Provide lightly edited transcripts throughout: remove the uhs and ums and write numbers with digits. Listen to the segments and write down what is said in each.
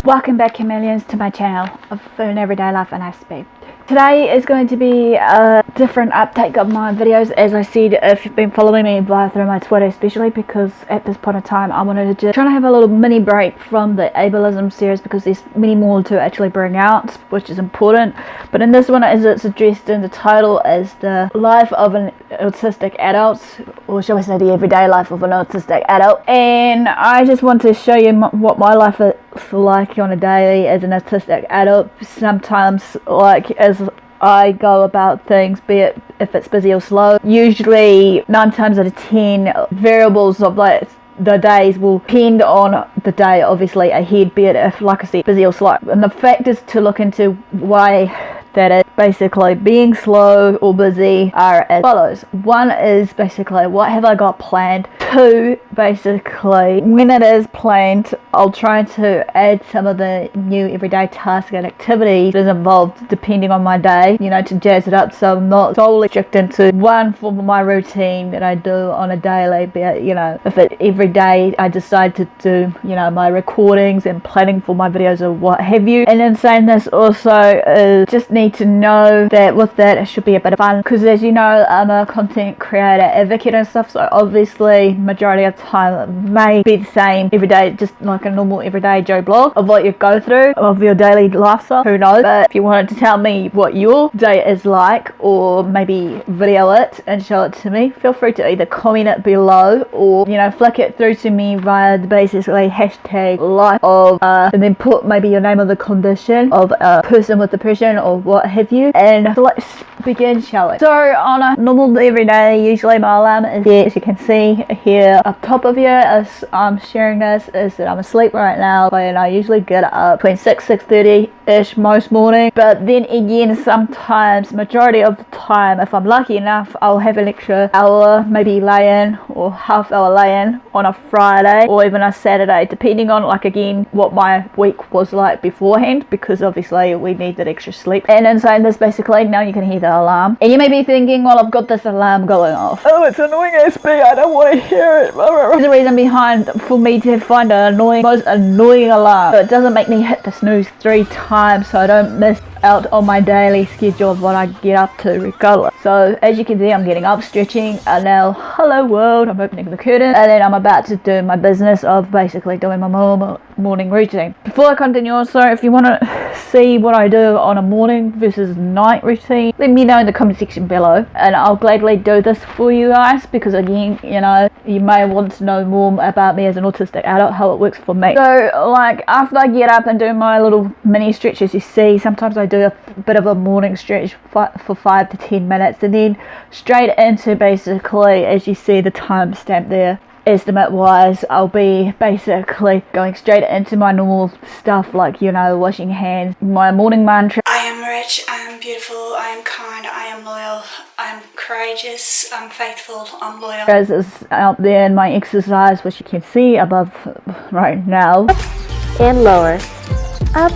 Welcome back, chameleons, to my channel of an everyday life in Aspie. Today is going to be a different uptake of my videos. As I said, if you've been following me through my Twitter, especially because at this point in time I wanted to just try to have a little mini break from the ableism series, because there's many more to actually bring out, which is important. But in this one, as it's addressed in the title, is the life of an autistic adult, or shall we say the everyday life of an autistic adult. And I just want to show you what my life is like on a daily as an autistic adult. Sometimes, like, as I go about things, be it if it's busy or slow. Usually 9 times out of 10 variables of like the days will depend on the day obviously ahead, be it if, like I said, busy or slow. And the factors to look into why that is basically being slow or busy are as follows. One is basically, what have I got planned? 2, basically, when it is planned, I'll try to add some of the new everyday tasks and activities that is involved depending on my day, you know, to jazz it up, so I'm not solely restricted into one form of my routine that I do on a daily. Be it, you know, if it every day I decide to do, you know, my recordings and planning for my videos or what have you. And then saying this also is just need to know that with that it should be a bit of fun, because as you know, I'm a content creator advocate and stuff, so obviously majority of the time it may be the same every day, just like a normal everyday Joe blog of what you go through of your daily lifestyle, who knows. But if you wanted to tell me what your day is like, or maybe video it and show it to me, feel free to either comment it below or, you know, flick it through to me via the basically hashtag life of and then put maybe your name of the condition of a person with depression or what have you. And so let's begin, shall we? So on a normal everyday, usually my alarm is here, as you can see here up top of here, as I'm sharing this, is that I'm asleep right now, and I usually get up between 6:30 ish most mornings. But then again, sometimes, majority of the time, if I'm lucky enough, I'll have an extra hour maybe lay in, or half hour lay in on a Friday or even a Saturday, depending on, like, again, what my week was like beforehand, because obviously we need that extra sleep. And in saying this, basically, now you can hear the alarm, and you may be thinking, well, I've got this alarm going off, oh, it's annoying Aspie, I don't want to hear it. There's a reason behind for me to find an most annoying alarm, so it doesn't make me hit the snooze 3 times, so I don't miss out on my daily schedule of what I get up to regardless. So as you can see, I'm getting up, stretching, and now hello world, I'm opening the curtain, and then I'm about to do my business of basically doing my morning routine. Before I continue also, if you want to see what I do on a morning versus night routine, let me know in the comment section below, and I'll gladly do this for you guys, because again, you know, you may want to know more about me as an autistic adult, how it works for me. So like, after I get up and do my little mini stretches, you see, sometimes I do a bit of a morning stretch for 5 to 10 minutes, and then straight into basically, as you see the timestamp there, estimate wise, I'll be basically going straight into my normal stuff, like, you know, washing hands, my morning mantra: I am rich, I am beautiful, I am kind, I am loyal, I am courageous, I'm faithful, I'm loyal. As is out there in my exercise, which you can see above right now, and lower, up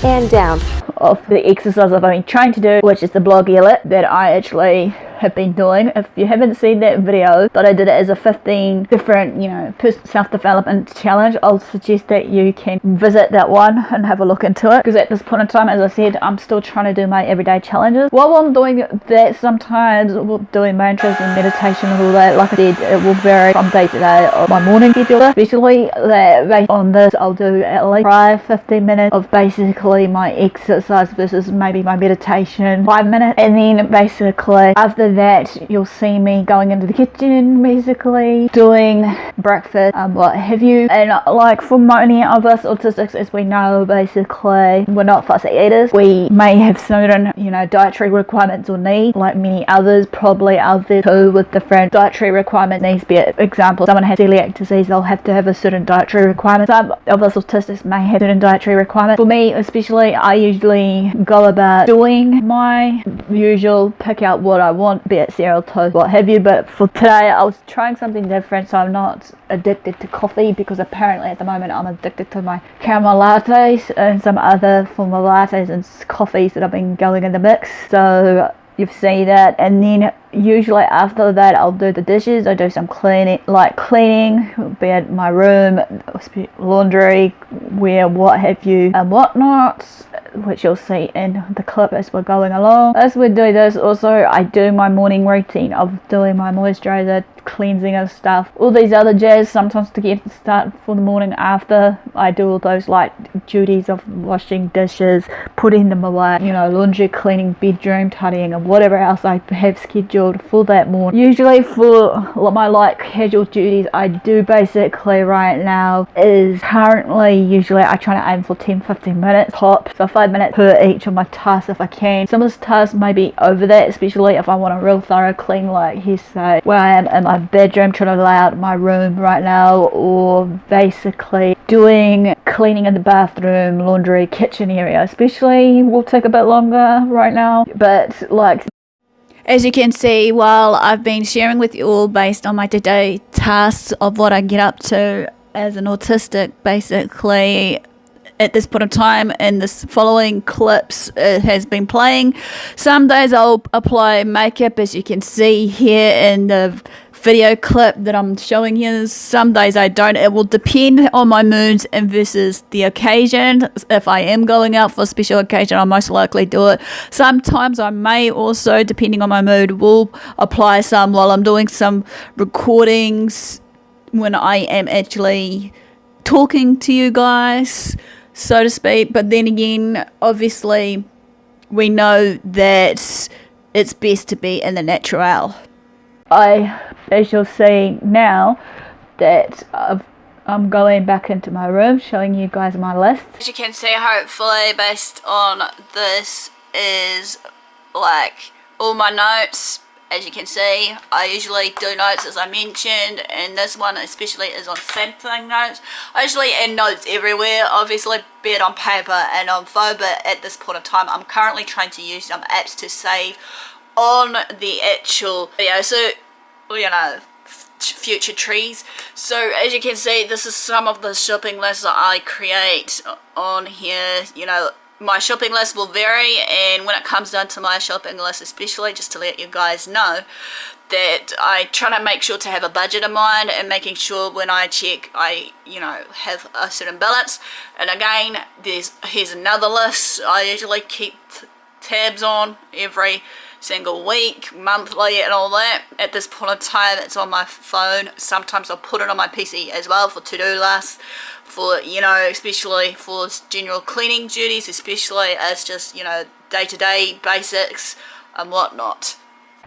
and down, of the exercise I've been trying to do, which is the blog edit that I actually have been doing. If you haven't seen that video, but I did it as a 15 different, you know, self-development challenge, I'll suggest that you can visit that one and have a look into it, because at this point in time, as I said, I'm still trying to do my everyday challenges. While I'm doing that, sometimes doing mantras and meditation and all that, like I said, it will vary from day to day of my morning schedule, especially that based on this, I'll do at least 15 minutes of basically my exercise versus maybe my meditation 5 minutes, and then basically after that you'll see me going into the kitchen, basically doing breakfast, what have you. And like, for many of us autistics, as we know, basically we're not fussy eaters. We may have certain, you know, dietary requirements or needs, like many others probably out there too, with different dietary requirement needs. Be it, example, someone has celiac disease, they'll have to have a certain dietary requirement. Some of us autistics may have certain dietary requirements. For me especially, I usually go about doing my usual, pick out what I want, be it cereal, toast, what have you. But for today I was trying something different, so I'm not addicted to coffee, because apparently at the moment I'm addicted to my caramel lattes and some other form of lattes and coffees that have been going in the mix. So you've seen that. And then usually after that I'll do the dishes. I do some cleaning, be it my room, laundry, what have you and whatnot, which you'll see in the clip as we're going along. As we do this, also I do my morning routine of doing my moisturizer, cleansing and stuff, all these other jazz. Sometimes to get started for the morning after, I do all those duties of washing dishes, putting them away, laundry, cleaning, bedroom, tidying, and whatever else I have scheduled for that morning. Usually for my casual duties, I do basically right now is currently usually I try to aim for 10-15 minutes top, so 5 minutes per each of my tasks if I can. Some of those tasks may be over that, especially if I want a real thorough clean, say where I am in my bedroom, trying to lay out my room right now, or basically doing cleaning in the bathroom, laundry, kitchen area especially will take a bit longer right now. But as you can see, while I've been sharing with you all based on my day-to-day tasks of what I get up to as an autistic, basically at this point of time in this following clips it has been playing. Some days I'll apply makeup, as you can see here in the video clip that I'm showing you. Some days I don't. It will depend on my moods and versus the occasion. If I am going out for a special occasion, I'll most likely do it. Sometimes I may also, depending on my mood, will apply some while I'm doing some recordings when I am actually talking to you guys, so to speak. But then again, obviously we know that it's best to be in the natural. As you'll see now, that I'm going back into my room, showing you guys my list. As you can see, hopefully based on this is all my notes. As you can see, I usually do notes, as I mentioned, and this one especially is on Samsung notes. I usually add notes everywhere, obviously, be it on paper and on phone, but at this point of time I'm currently trying to use some apps to save on the actual video, so future trees. So as you can see, this is some of the shopping lists that I create on here. My shopping list will vary, and when it comes down to my shopping list especially, just to let you guys know that I try to make sure to have a budget in mind, and making sure when I check I have a certain balance. And again, here's another list I usually keep tabs on every single week, monthly, and all that. At this point in time, it's on my phone. Sometimes I'll put it on my PC as well for to-do lists, for especially for general cleaning duties, especially as just day-to-day basics and whatnot.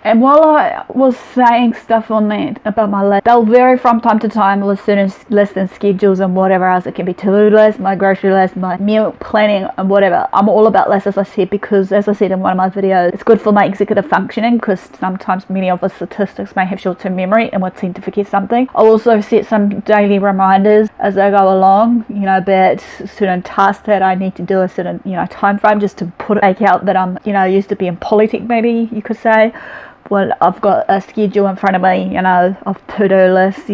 And while I was saying stuff on that about my list, they'll vary from time to time with certain lists and schedules and whatever else. It can be to-do list, my grocery list, my meal planning and whatever. I'm all about lists, as I said, because as I said in one of my videos, it's good for my executive functioning, because sometimes many of us statistics may have short-term memory and we tend to forget something. I'll also set some daily reminders as I go along, about certain tasks that I need to do a certain, time frame, just to make out that I'm, used to being politic, maybe you could say. Well, I've got a schedule in front of me, of to-do lists,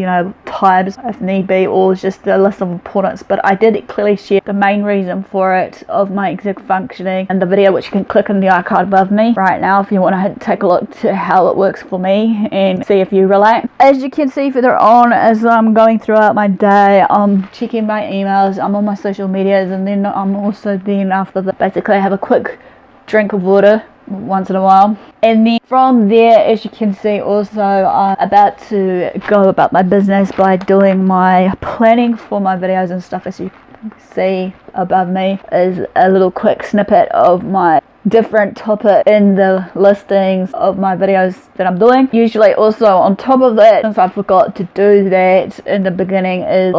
times if need be, or just a list of importance. But I did clearly share the main reason for it of my exec functioning in the video, which you can click on the icon above me right now if you want to take a look to how it works for me and see if you relate. As you can see further on, as I'm going throughout my day, I'm checking my emails, I'm on my social medias, and then I'm also after that, basically I have a quick drink of water once in a while, and then from there, as you can see, also I'm about to go about my business by doing my planning for my videos and stuff. As you can see above me is a little quick snippet of my different topic in the listings of my videos that I'm doing. Usually also on top of that, since I forgot to do that in the beginning, is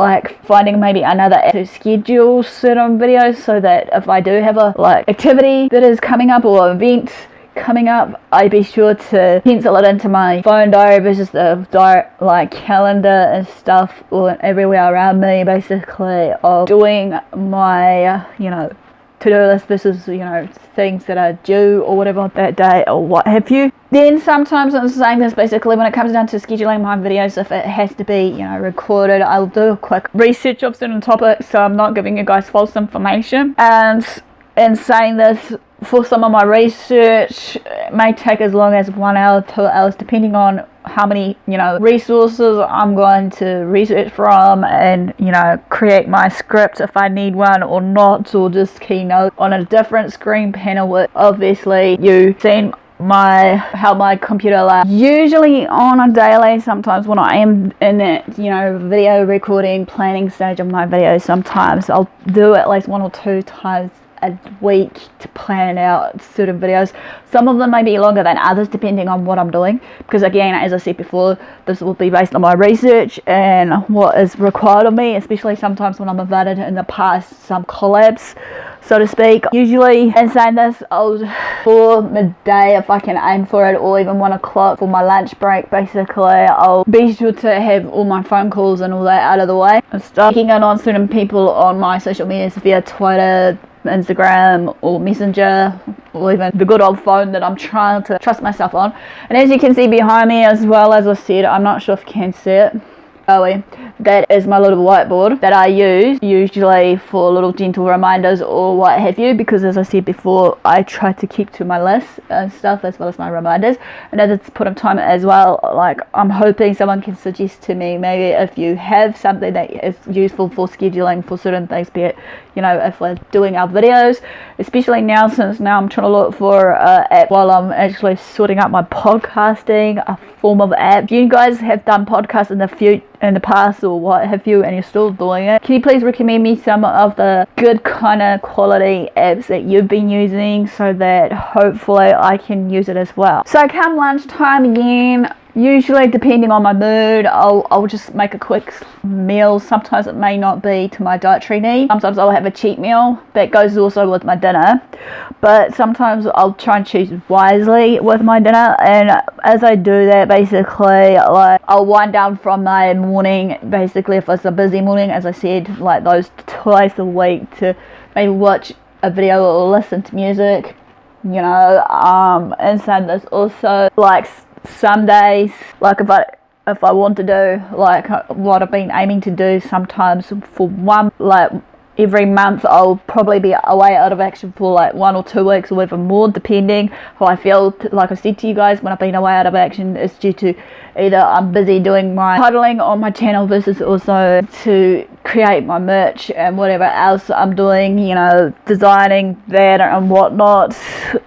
finding maybe another app to schedule certain videos, so that if I do have a activity that is coming up or event coming up, I'd be sure to pencil it into my phone diary versus the calendar and stuff, or everywhere around me, basically, of doing my to-do list versus things that are due or whatever that day or what have you. Then sometimes, I'm saying this basically, when it comes down to scheduling my videos, if it has to be recorded, I'll do a quick research of certain topics, so I'm not giving you guys false information. And in saying this, For some of my research, it may take as long as 1 hour, 2 hours, depending on how many, resources I'm going to research from, and, create my script if I need one or not, or just keynote on a different screen panel with, obviously, you seen how my computer lasts. Usually on a daily, sometimes when I am in that, video recording, planning stage of my videos, sometimes I'll do at least 1 or 2 times a week to plan out certain videos. Some of them may be longer than others depending on what I'm doing, because again, as I said before, this will be based on my research and what is required of me, especially sometimes when I'm invited in the past some collabs, so to speak. Usually, in saying this, for midday, if I can aim for it, or even 1 o'clock for my lunch break, basically, I'll be sure to have all my phone calls and all that out of the way and start checking in on certain people on my social medias via Twitter, Instagram, or Messenger, or even the good old phone that I'm trying to trust myself on. And as you can see behind me, as well, as I said, I'm not sure if you can see it, that is my little whiteboard that I use usually for little gentle reminders or what have you, because as I said before, I try to keep to my list and stuff, as well as my reminders. And at this point of time as well, like, I'm hoping someone can suggest to me, maybe if you have something that is useful for scheduling for certain things, be it, if we're doing our videos, especially now, since now I'm trying to look for an app while I'm actually sorting out my podcasting, a form of app. If you guys have done podcasts in the past or what have you, and you're still doing it, can you please recommend me some of the good kind of quality apps that you've been using, so that hopefully I can use it as well. So come lunchtime again, usually depending on my mood, I'll just make a quick meal. Sometimes it may not be to my dietary need. Sometimes I'll have a cheat meal that goes also with my dinner, but sometimes I'll try and choose wisely with my dinner. And as I do that, basically, like, I'll wind down from my morning, basically if it's a busy morning, as I said, like those twice a week, to maybe watch a video or listen to music, and so there's also, like, some days, like if I want to do, like, what I've been aiming to do, sometimes for one, like, every month I'll probably be away out of action for like 1 or 2 weeks or even more, depending how I feel. Like I said to you guys, when I've been away out of action, it's due to either I'm busy doing my titling on my channel, versus also to create my merch and whatever else I'm doing, designing that and whatnot,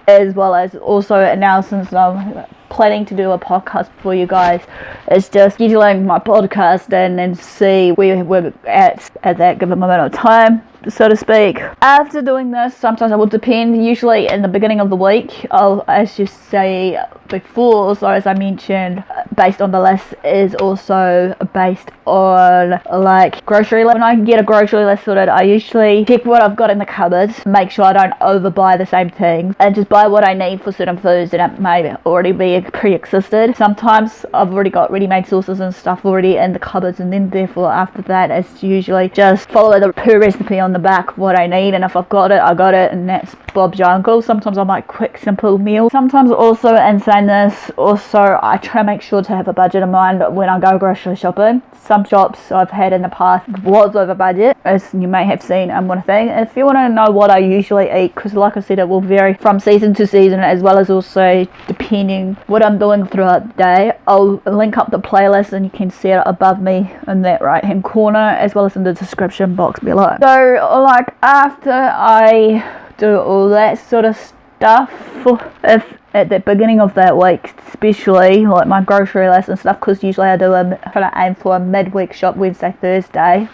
as well as also now, since I'm planning to do a podcast for you guys, it's just scheduling my podcast and see where we're at that given moment of time, so to speak. After doing this, sometimes I will depend, usually in the beginning of the week, as you say before, so as I mentioned, based on the list, is also based on, like, grocery list. When I get a grocery list sorted, I usually check what I've got in the cupboards, make sure I don't overbuy the same things, and just buy what I need for certain foods that may already be pre-existed. Sometimes I've already got ready-made sauces and stuff already in the cupboards, and then therefore after that, it's usually just follow the per recipe on the back what I need, and if I've got it, I got it, and that's Bob's your uncle. Sometimes I like quick simple meals. Sometimes also, in saying this, also I try to make sure to have a budget in mind when I go grocery shopping. Some shops I've had in the past was over budget, as you may have seen and one thing. If you want to know what I usually eat, because like I said, it will vary from season to season, as well as also depending what I'm doing throughout the day, I'll link up the playlist and you can see it above me in that right hand corner, as well as in the description box below. So, like, after I do all that sort of stuff, if at the beginning of that week, especially like my grocery list and stuff, because usually I do try to aim for a midweek shop Wednesday, Thursday,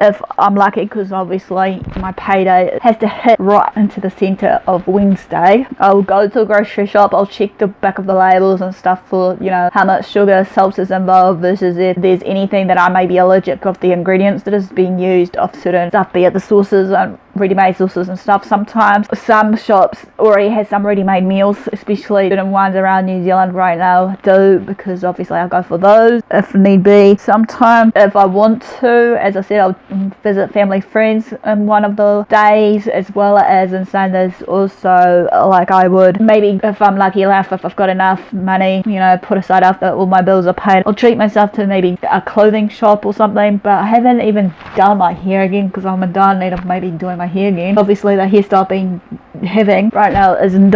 if I'm lucky, because obviously my payday has to hit right into the center of Wednesday. I'll go to a grocery shop, I'll check the back of the labels and stuff for, how much sugar, salt is involved, versus if there's anything that I may be allergic of the ingredients that is being used of certain stuff, be it the sauces and ready-made sauces and stuff. Sometimes some shops already have some ready-made meals, especially certain ones around New Zealand right now do, because obviously I go for those if need be. Sometimes if I want to, as I said, I'll visit family friends in one of the days, as well as in Sundays also, like I would maybe, if I'm lucky enough, if I've got enough money, put aside after all my bills are paid, I'll treat myself to maybe a clothing shop or something. But I haven't even done my hair again, because I'm in dire need of maybe doing my hair again. Obviously the hairstyle being having right now is in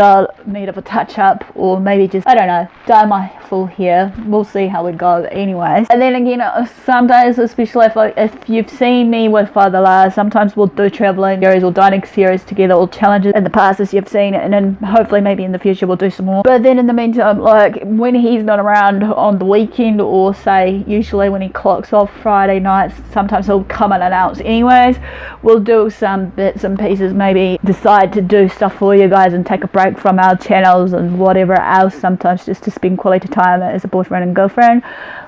need of a touch up, or maybe just, I don't know, dye my full hair. We'll see how it goes anyways. And then again, some days, especially if you've seen me with Father Lars, sometimes we'll do traveling series or dining series together, or challenges in the past as you've seen, and then hopefully maybe in the future we'll do some more. But then in the meantime, like when he's not around on the weekend, or say usually when he clocks off Friday nights, sometimes he'll come unannounced anyways, we'll do some bits and pieces, maybe decide to do stuff for you guys and take a break from our channels and whatever else, sometimes just to spend quality time as a boyfriend and girlfriend,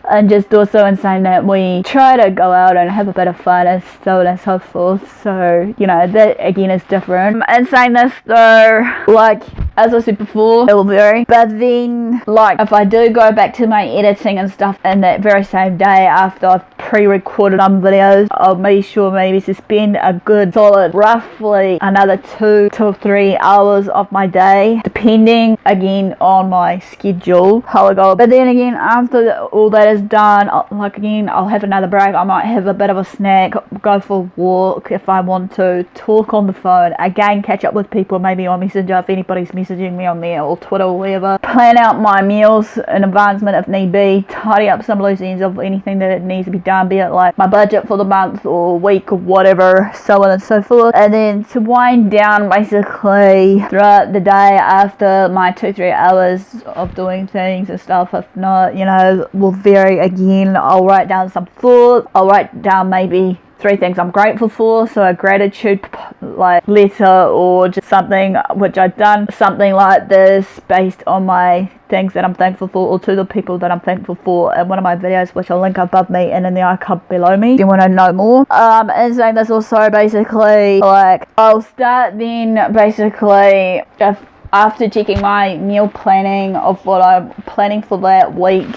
and just also in saying that we try to go out and have a bit of fun and so on and so forth. So you know, that again is different. And saying this though, like as I said before, it will vary, but then like if I do go back to my editing and stuff in that very same day after I've pre-recorded some videos, I'll make sure maybe to spend a good solid roughly another 2 to 3 hours of my day, depending again on my schedule, how I go. But then again, after all that is done, I'll have another break. I might have a bit of a snack, go for a walk if I want to, talk on the phone, again catch up with people maybe on Messenger if anybody's messaging me on there, or Twitter or whatever, plan out my meals in advancement if need be, tidy up some loose ends of anything that needs to be done, be it like my budget for the month or week or whatever, so on and so forth. And then to wind down basically throughout the day after my 2-3 hours of doing things and stuff, if not, you know, will vary again. I'll write down some thoughts, I'll write down maybe 3 things I'm grateful for, so a gratitude like letter, or just something which I've done something like this based on my things that I'm thankful for, or to the people that I'm thankful for, in one of my videos which I'll link above me and in the icon below me if you want to know more. And saying this also, basically like I'll start then basically after checking my meal planning of what I'm planning for that week,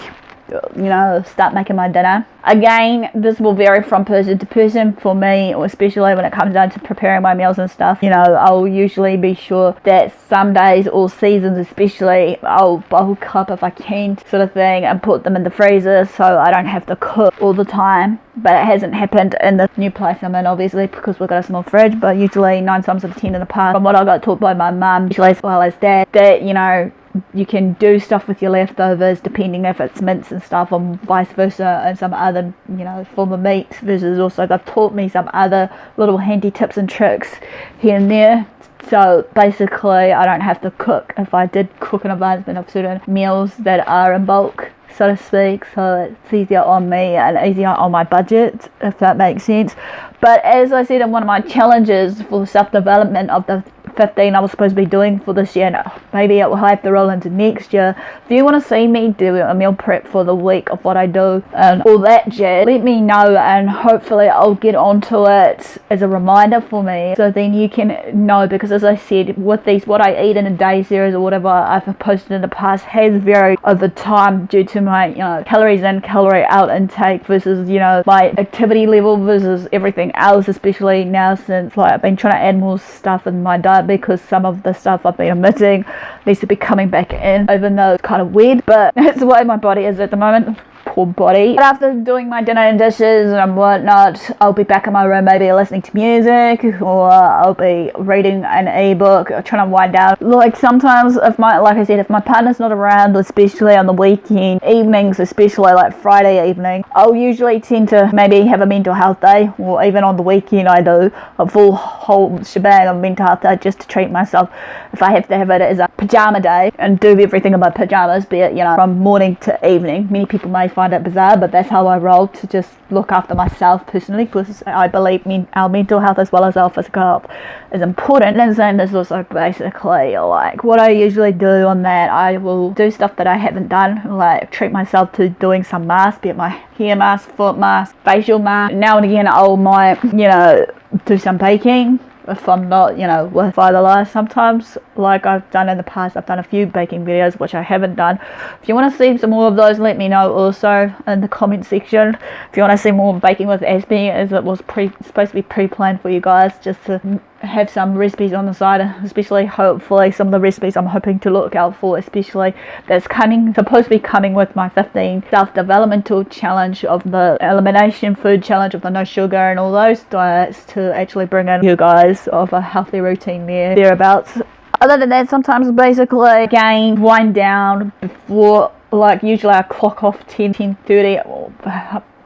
you know, start making my dinner. Again, this will vary from person to person. For me, or especially when it comes down to preparing my meals and stuff, you know, I'll usually be sure that some days or seasons especially, I'll bulk up if I can, sort of thing, and put them in the freezer so I don't have to cook all the time. But it hasn't happened in the new place I'm in, obviously, because we've got a small fridge. But usually 9 times out of 10 in the past, from what I got taught by my mum, usually as well as dad, that, you know, you can do stuff with your leftovers depending if it's mince and stuff, or vice versa, and some other, you know, form of meats versus also they've taught me some other little handy tips and tricks here and there. So basically I don't have to cook if I did cook in advancement of certain meals that are in bulk, so to speak, so it's easier on me and easier on my budget, if that makes sense. But as I said in one of my challenges for self-development of the 15 I was supposed to be doing for this year, and maybe it will have to roll into next year. If you want to see me do a meal prep for the week of what I do and all that jazz, let me know, and hopefully I'll get onto it as a reminder for me, so then you can know. Because as I said, with these what I eat in a day series or whatever I've posted in the past has varied over time due to my, you know, calories in, calorie out intake versus, you know, my activity level versus everything else, especially now since like I've been trying to add more stuff in my diet, because some of the stuff I've been omitting needs to be coming back in, even though it's kind of weird, but that's the way my body is at the moment. Poor body. But after doing my dinner and dishes and whatnot, I'll be back in my room, maybe listening to music, or I'll be reading an ebook, or trying to wind down. Like sometimes if like I said, if my partner's not around, especially on the weekend evenings, especially like Friday evening, I'll usually tend to maybe have a mental health day, or even on the weekend I do a full whole shebang of mental health day, just to treat myself if I have to have it as a pajama day and do everything in my pajamas, be it, you know, from morning to evening. Many people may find it bizarre, but that's how I roll, to just look after myself personally, because I believe our mental health as well as our physical health is important. And then there's also basically like what I usually do on that, I will do stuff that I haven't done, like treat myself to doing some masks, be it my hair mask, foot mask, facial mask. Now and again I might, you know, do some baking if I'm not, you know, with Father Lars. Sometimes, like I've done in the past, I've done a few baking videos which I haven't done. If you want to see some more of those, let me know also in the comment section. If you want to see more baking with Aspie, as it was supposed to be pre-planned for you guys, just to have some recipes on the side, especially hopefully some of the recipes I'm hoping to look out for, especially that's supposed to be coming with my 15 self-developmental challenge of the elimination food challenge of the no sugar and all those diets, to actually bring in you guys of a healthy routine thereabouts. Other than that, sometimes basically again wind down before, like usually I clock off 10:30 or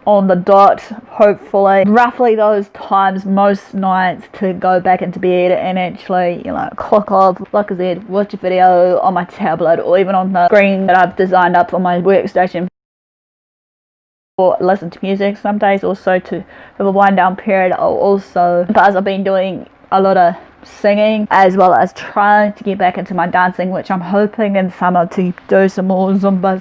on the dot, hopefully roughly those times most nights, to go back into bed and actually, you know, clock off, like I said, watch a video on my tablet or even on the screen that I've designed up on my workstation, or listen to music. Some days also to have a wind down period. I'll also, because I've been doing a lot of singing as well as trying to get back into my dancing, which I'm hoping in summer to do some more Zumba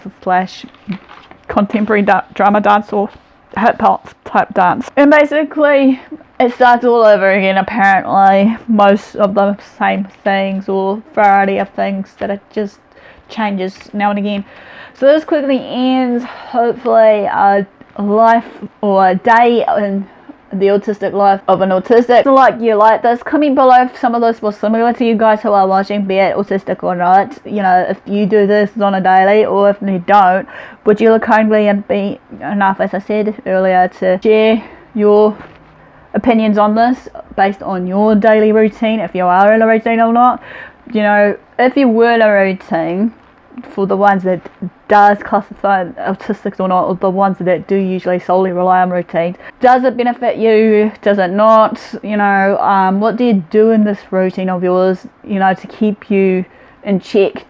/ contemporary drama dance or hip hop type dance. And basically it starts all over again, apparently. Most of the same things or variety of things that it just changes now and again. So this quickly ends, hopefully, a life or a day in the autistic life of an autistic. So like you like this, comment below if some of this was similar to you guys who are watching, be it autistic or not. You know, if you do this on a daily, or if you don't, would you look kindly and be enough, as I said earlier, to share your opinions on this based on your daily routine, if you are in a routine or not. You know, if you were in a routine, for the ones that does classify autistics or not, or the ones that do usually solely rely on routines, does it benefit you, does it not? You know, what do you do in this routine of yours, you know, to keep you in check?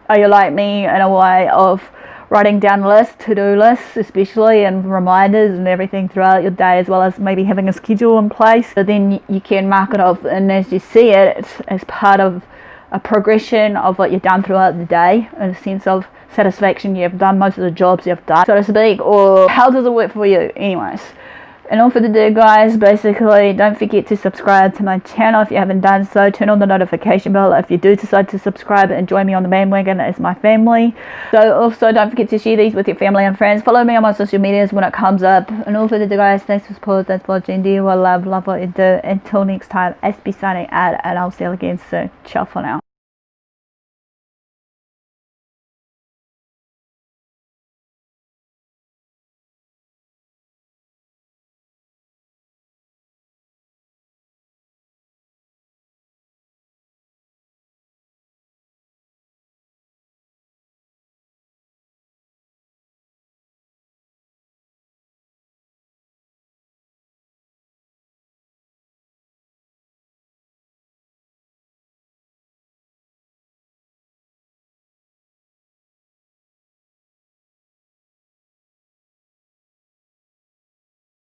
Are you like me in a way of writing down lists, to-do lists especially, and reminders and everything throughout your day, as well as maybe having a schedule in place, so then you can mark it off, and as you see it, it's as part of a progression of what you've done throughout the day, and a sense of satisfaction you've done most of the jobs you've done, so to speak. Or how does it work for you? Anyways, and all for the do, guys, basically don't forget to subscribe to my channel if you haven't done so. Turn on the notification bell if you do decide to subscribe and join me on the bandwagon as my family. So also don't forget to share these with your family and friends. Follow me on my social medias when it comes up. And all for the do, guys, thanks for support, thanks for watching. Do you love what you do. Until next time, Aspie signing out, and I'll see you again soon. Ciao for now.